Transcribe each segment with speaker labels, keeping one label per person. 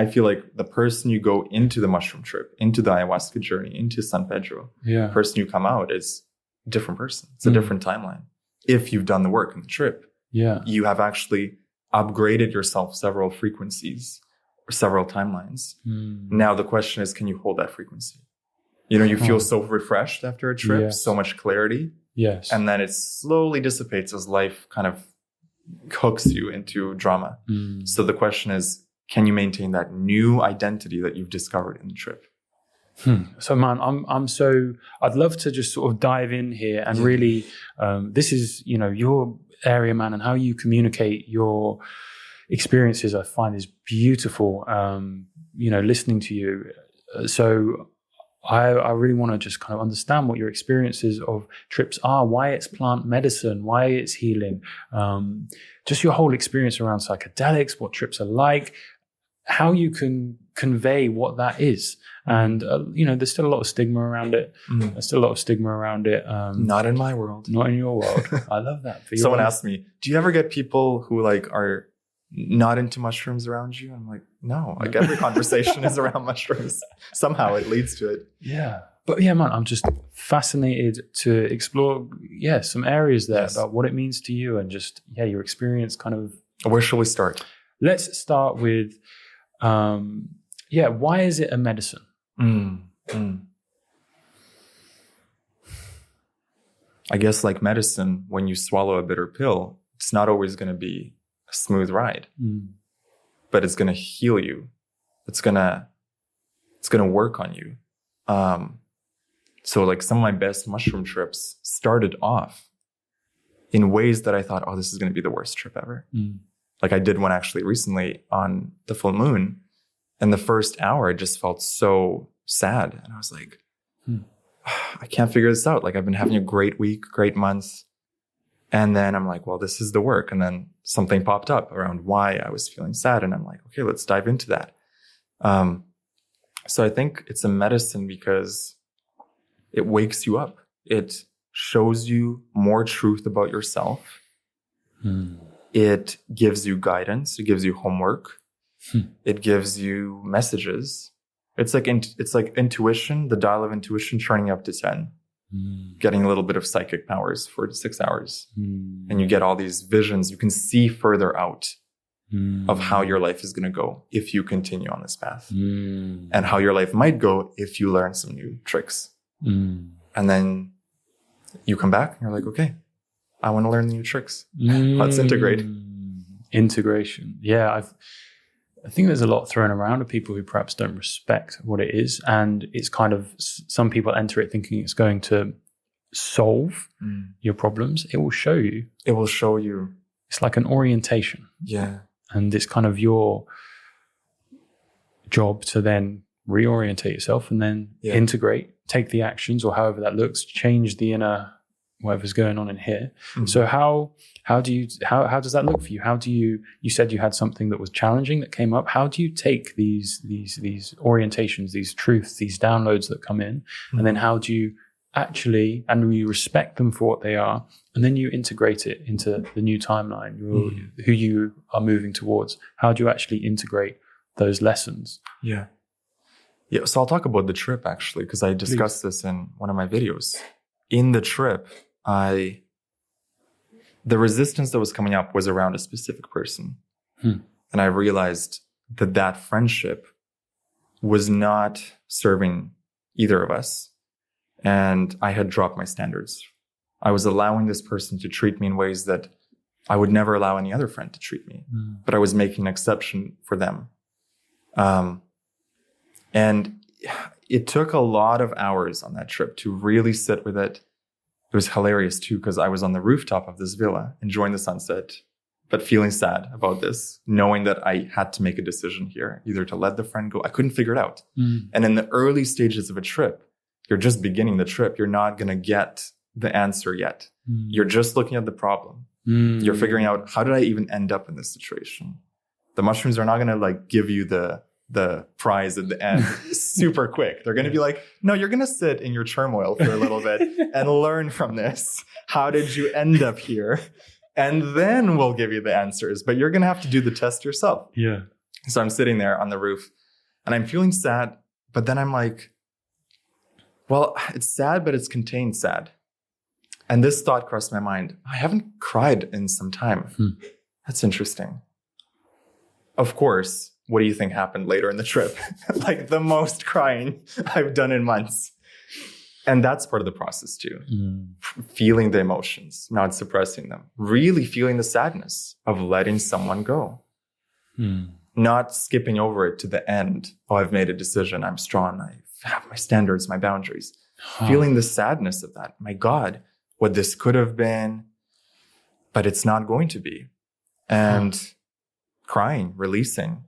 Speaker 1: I feel like the person you go into the mushroom trip, into the ayahuasca journey, into San Pedro, the person you come out is a different person. It's a different timeline. If you've done the work in the trip, you have actually upgraded yourself several frequencies or several timelines. Now the question is, can you hold that frequency? You know, you feel so refreshed after a trip, so much clarity.
Speaker 2: Yes.
Speaker 1: And then it slowly dissipates as life kind of hooks you into drama. So the question is, can you maintain that new identity that you've discovered in the trip?
Speaker 2: So, man, I'd love to just sort of dive in here and really, this is, you know, your area, man, and how you communicate your experiences, I find is beautiful, you know, listening to you. So I really want to just kind of understand what your experiences of trips are, why it's plant medicine, why it's healing, just your whole experience around psychedelics, what trips are like, how you can convey what that is. And, you know, there's still a lot of stigma around it. There's still a lot of stigma around it.
Speaker 1: Not in my world.
Speaker 2: Not in your world. I love that.
Speaker 1: Someone asked me, do you ever get people who like are not into mushrooms around you? I'm like, no, like every conversation is around mushrooms. Somehow it leads to it.
Speaker 2: Yeah. But yeah, man, I'm just fascinated to explore, some areas there about what it means to you and just, your experience kind of.
Speaker 1: Where shall we start?
Speaker 2: Let's start with, why is it a medicine?
Speaker 1: I guess like medicine, when you swallow a bitter pill, it's not always going to be a smooth ride, but it's going to heal you. It's going to work on you. So like some of my best mushroom trips started off in ways that I thought, oh, this is going to be the worst trip ever. Like I did one actually recently on the full moon, and the first hour I just felt so sad. And I was like, I can't figure this out. Like I've been having a great week, great month. And then I'm like, well, this is the work. And then something popped up around why I was feeling sad. And I'm like, okay, let's dive into that. So I think it's a medicine because it wakes you up. It shows you more truth about yourself. It gives you guidance. It gives you homework. It gives you messages. It's like intuition, the dial of intuition turning up to 10. Getting a little bit of psychic powers for 6 hours. And you get all these visions. You can see further out of how your life is going to go if you continue on this path. And how your life might go if you learn some new tricks. And then you come back and you're like, okay, I want to learn the new tricks. Let's integrate.
Speaker 2: Integration. Yeah, I think there's a lot thrown around of people who perhaps don't respect what it is. And it's kind of, some people enter it thinking it's going to solve your problems. It will show you.
Speaker 1: It will show you.
Speaker 2: It's like an orientation.
Speaker 1: Yeah.
Speaker 2: And it's kind of your job to then reorientate yourself and then integrate, take the actions or however that looks, change the inner, whatever's going on in here. So how does that look for you? How do you said you had something that was challenging that came up. How do you take these orientations, these truths, these downloads that come in, and then how do you actually, and you respect them for what they are, and then you integrate it into the new timeline, who you are moving towards? How do you actually integrate those lessons?
Speaker 1: Yeah. So I'll talk about the trip actually, because I discussed this in one of my videos. In the trip, the resistance that was coming up was around a specific person. And I realized that friendship was not serving either of us. And I had dropped my standards. I was allowing this person to treat me in ways that I would never allow any other friend to treat me. But I was making an exception for them. And it took a lot of hours on that trip to really sit with it. It was hilarious too, because I was on the rooftop of this villa, enjoying the sunset, but feeling sad about this, knowing that I had to make a decision here, either to let the friend go. I couldn't figure it out. And in the early stages of a trip, you're just beginning the trip. You're not going to get the answer yet. You're just looking at the problem. You're figuring out, how did I even end up in this situation? The mushrooms are not going to like give you the prize at the end super quick. They're going to be like, no, you're going to sit in your turmoil for a little bit and learn from this. How did you end up here? And then we'll give you the answers, but you're going to have to do the test yourself.
Speaker 2: Yeah.
Speaker 1: So I'm sitting there on the roof and I'm feeling sad, but then I'm like, well, it's sad, but it's contained sad. And this thought crossed my mind. I haven't cried in some time. That's interesting. Of course, what do you think happened later in the trip? Like the most crying I've done in months. And that's part of the process too. Feeling the emotions, not suppressing them. Really feeling the sadness of letting someone go. Not skipping over it to the end. Oh, I've made a decision. I'm strong. I have my standards, my boundaries. Feeling the sadness of that. My God, what this could have been, but it's not going to be. And crying, releasing,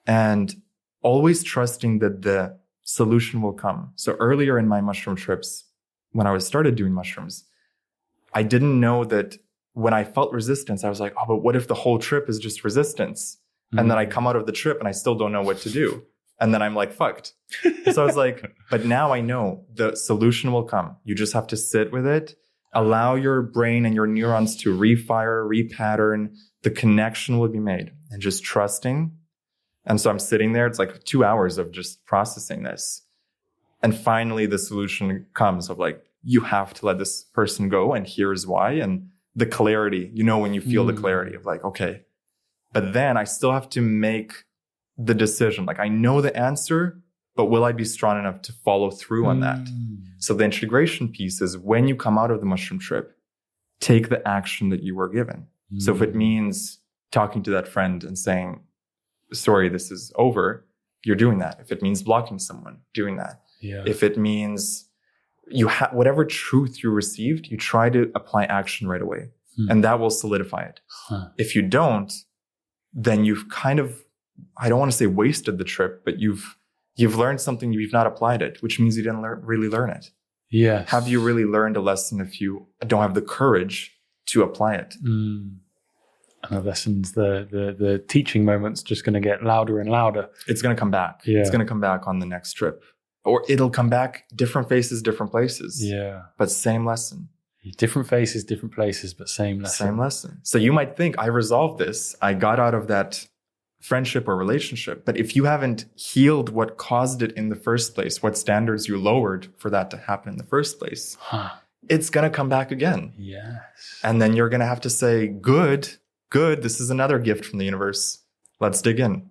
Speaker 1: and always trusting that the solution will come. So earlier in my mushroom trips, when I started doing mushrooms, I didn't know that when I felt resistance, I was like, oh, but what if the whole trip is just resistance? And then I come out of the trip and I still don't know what to do. And then I'm like, fucked. So I was like, but now I know the solution will come. You just have to sit with it, allow your brain and your neurons to refire, repattern. The connection will be made, and just trusting. And so I'm sitting there. It's like 2 hours of just processing this. And finally, the solution comes of like, you have to let this person go. And here's why. And the clarity, when you feel the clarity of like, okay, but then I still have to make the decision. Like I know the answer, but will I be strong enough to follow through on that? So the integration piece is when you come out of the mushroom trip, take the action that you were given. So if it means talking to that friend and saying, sorry, this is over, you're doing that. If it means blocking someone, doing that.
Speaker 2: Yeah.
Speaker 1: If it means whatever truth you received, you try to apply action right away. And that will solidify it. If you don't, then you've kind of, I don't want to say wasted the trip, but you've learned something, you've not applied it, which means you didn't really learn it.
Speaker 2: Yeah.
Speaker 1: Have you really learned a lesson if you don't have the courage to apply it?
Speaker 2: And the lessons, the teaching moment's just going to get louder and louder.
Speaker 1: It's going to come back.
Speaker 2: Yeah.
Speaker 1: It's going to come back on the next trip. Or it'll come back, different faces, different places.
Speaker 2: Yeah.
Speaker 1: But same lesson.
Speaker 2: Different faces, different places, but same lesson.
Speaker 1: Same lesson. So you might think, I resolved this. I got out of that friendship or relationship. But if you haven't healed what caused it in the first place, what standards you lowered for that to happen in the first place, it's going to come back again.
Speaker 2: Yes.
Speaker 1: And then you're going to have to say, good, this is another gift from the universe. Let's dig in.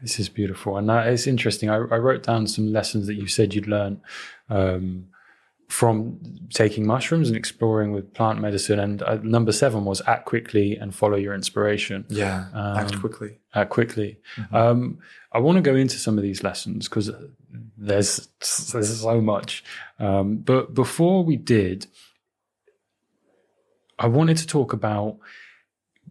Speaker 2: This is beautiful. And it's interesting. I wrote down some lessons that you said you'd learned from taking mushrooms and exploring with plant medicine. And number 7 was act quickly and follow your inspiration.
Speaker 1: Yeah, act quickly.
Speaker 2: Act quickly. I want to go into some of these lessons because there's so much. But before we did, I wanted to talk about,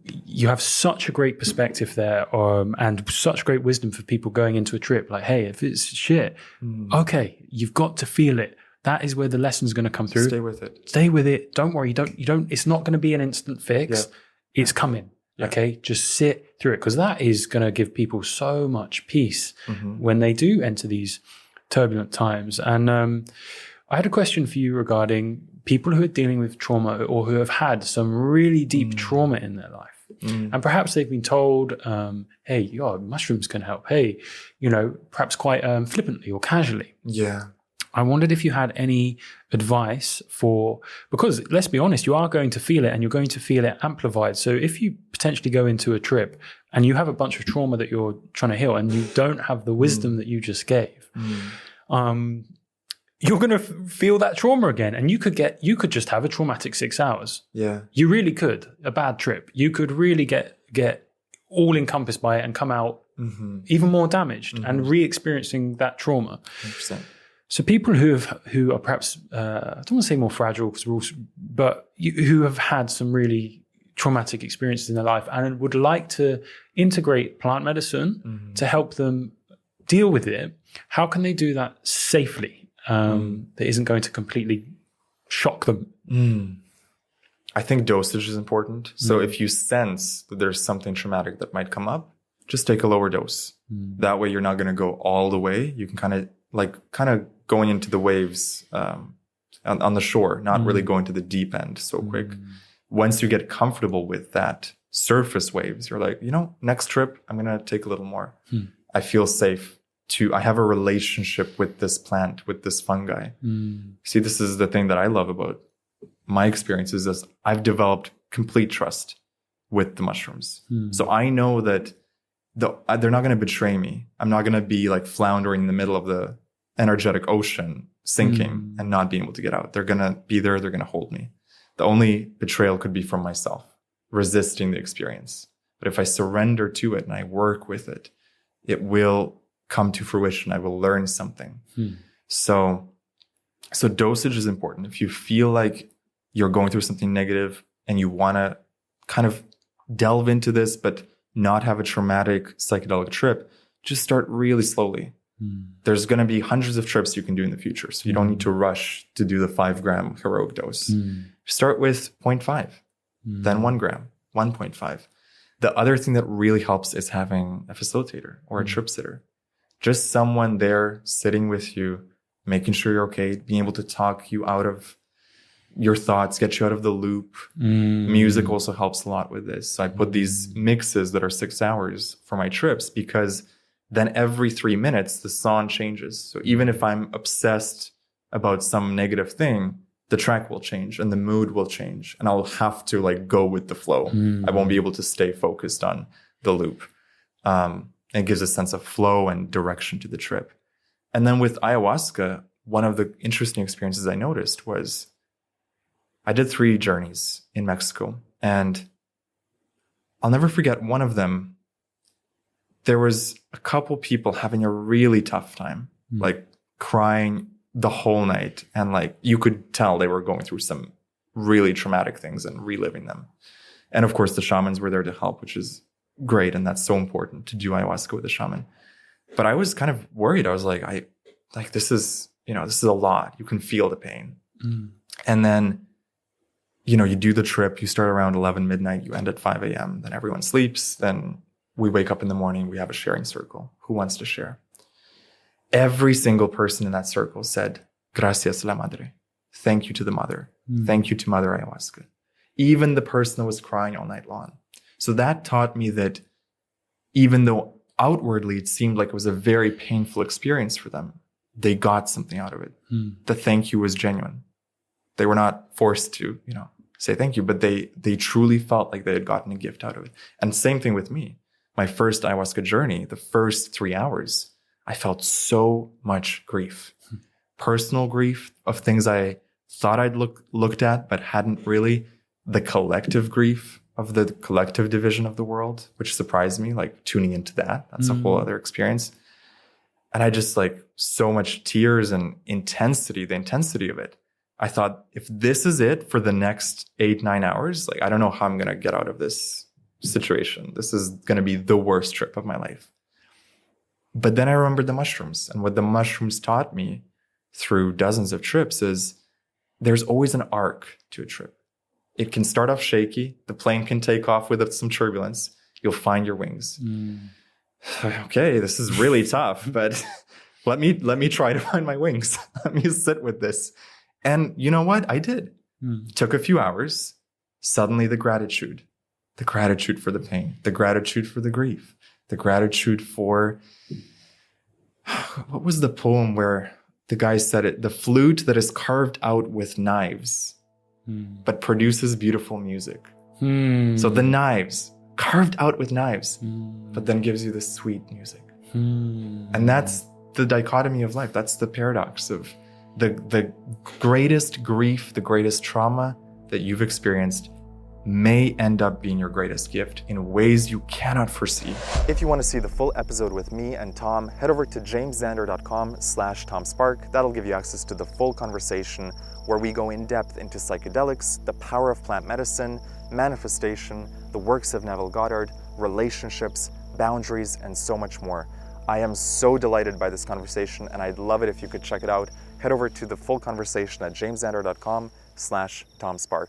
Speaker 2: you have such a great perspective there, and such great wisdom for people going into a trip. Like, hey, if it's shit, okay, you've got to feel it. That is where the lesson's going to come through.
Speaker 1: Stay with it.
Speaker 2: Stay with it. Don't worry. You don't. It's not going to be an instant fix. Yeah. It's coming. Yeah. Okay, just sit through it, because that is going to give people so much peace when they do enter these turbulent times. And I had a question for you regarding people who are dealing with trauma or who have had some really deep trauma in their life. And perhaps they've been told, hey, mushrooms can help. Hey, perhaps quite flippantly or casually.
Speaker 1: Yeah.
Speaker 2: I wondered if you had any advice because let's be honest, you are going to feel it and you're going to feel it amplified. So if you potentially go into a trip and you have a bunch of trauma that you're trying to heal and you don't have the wisdom that you just gave, you're going to feel that trauma again. And you could just have a traumatic 6 hours.
Speaker 1: Yeah.
Speaker 2: You really could. A bad trip. You could really get all encompassed by it and come out even more damaged and re-experiencing that trauma.
Speaker 1: 100%.
Speaker 2: So people who are perhaps, I don't want to say more fragile, who have had some really traumatic experiences in their life and would like to integrate plant medicine to help them deal with it, how can they do that safely? That isn't going to completely shock them.
Speaker 1: I think dosage is important. So if you sense that there's something traumatic that might come up, just take a lower dose. That way you're not going to go all the way. You can kind of going into the waves on the shore, not really going to the deep end so quick. Once you get comfortable with that surface waves. You're like, next trip, I'm going to take a little more. I feel safe I have a relationship with this plant, with this fungi. See, this is the thing that I love about my experiences is I've developed complete trust with the mushrooms. So I know that they're not going to betray me. I'm not going to be like floundering in the middle of the energetic ocean, sinking and not being able to get out. They're going to be there. They're going to hold me. The only betrayal could be from myself, resisting the experience. But if I surrender to it and I work with it, it will come to fruition. I will learn something. So dosage is important. If you feel like you're going through something negative and you want to kind of delve into this, but not have a traumatic psychedelic trip, just start really slowly. There's going to be hundreds of trips you can do in the future. So you don't need to rush to do the 5-gram heroic dose. Start with 0.5, then 1 gram, 1.5. The other thing that really helps is having a facilitator or a trip sitter. Just someone there sitting with you, making sure you're okay, being able to talk you out of your thoughts, get you out of the loop. Music also helps a lot with this. So I put these mixes that are 6 hours for my trips because then every 3 minutes, the song changes. So even if I'm obsessed about some negative thing, the track will change and the mood will change. And I'll have to like go with the flow. I won't be able to stay focused on the loop. It gives a sense of flow and direction to the trip. And then with ayahuasca, one of the interesting experiences I noticed was I did 3 journeys in Mexico. And I'll never forget one of them. There was a couple people having a really tough time, like crying the whole night. And like you could tell they were going through some really traumatic things and reliving them. And of course, the shamans were there to help, which is great. And that's so important to do ayahuasca with a shaman. But I was kind of worried. I was like, this is a lot. You can feel the pain. And then, you do the trip, you start around 11 midnight, you end at 5 a.m. Then everyone sleeps. Then we wake up in the morning, we have a sharing circle. Who wants to share? Every single person in that circle said, gracias la madre. Thank you to the mother. Thank you to Mother Ayahuasca. Even the person that was crying all night long. So that taught me that even though outwardly it seemed like it was a very painful experience for them, they got something out of it. The thank you was genuine. They were not forced to, say thank you, but they truly felt like they had gotten a gift out of it. And same thing with me. My first ayahuasca journey, the first 3 hours, I felt so much grief. Personal grief of things I thought I'd looked at, but hadn't really. The collective grief of the collective division of the world, which surprised me, like tuning into that. That's a whole other experience. And I just like so much tears and intensity, the intensity of it. I thought, if this is it for the next 8-9 hours, like, I don't know how I'm going to get out of this situation. This is going to be the worst trip of my life. But then I remembered the mushrooms, and what the mushrooms taught me through dozens of trips is there's always an arc to a trip. It can start off shaky. The plane can take off with some turbulence. You'll find your wings. Okay, this is really tough, but let me try to find my wings. Let me sit with this. And you know what? I did. It took a few hours. Suddenly the gratitude for the pain, the gratitude for the grief, the gratitude for, what was the poem where the guy said it? The flute that is carved out with knives, but produces beautiful music. So the knives, carved out with knives, but then gives you this sweet music. And that's the dichotomy of life. That's the paradox of the greatest grief, the greatest trauma that you've experienced may end up being your greatest gift in ways you cannot foresee. If you want to see the full episode with me and Tom, head over to jamesxander.com/TomSpark. That'll give you access to the full conversation where we go in depth into psychedelics, the power of plant medicine, manifestation, the works of Neville Goddard, relationships, boundaries, and so much more. I am so delighted by this conversation, and I'd love it if you could check it out. Head over to the full conversation at jamesxander.com/TomSpark.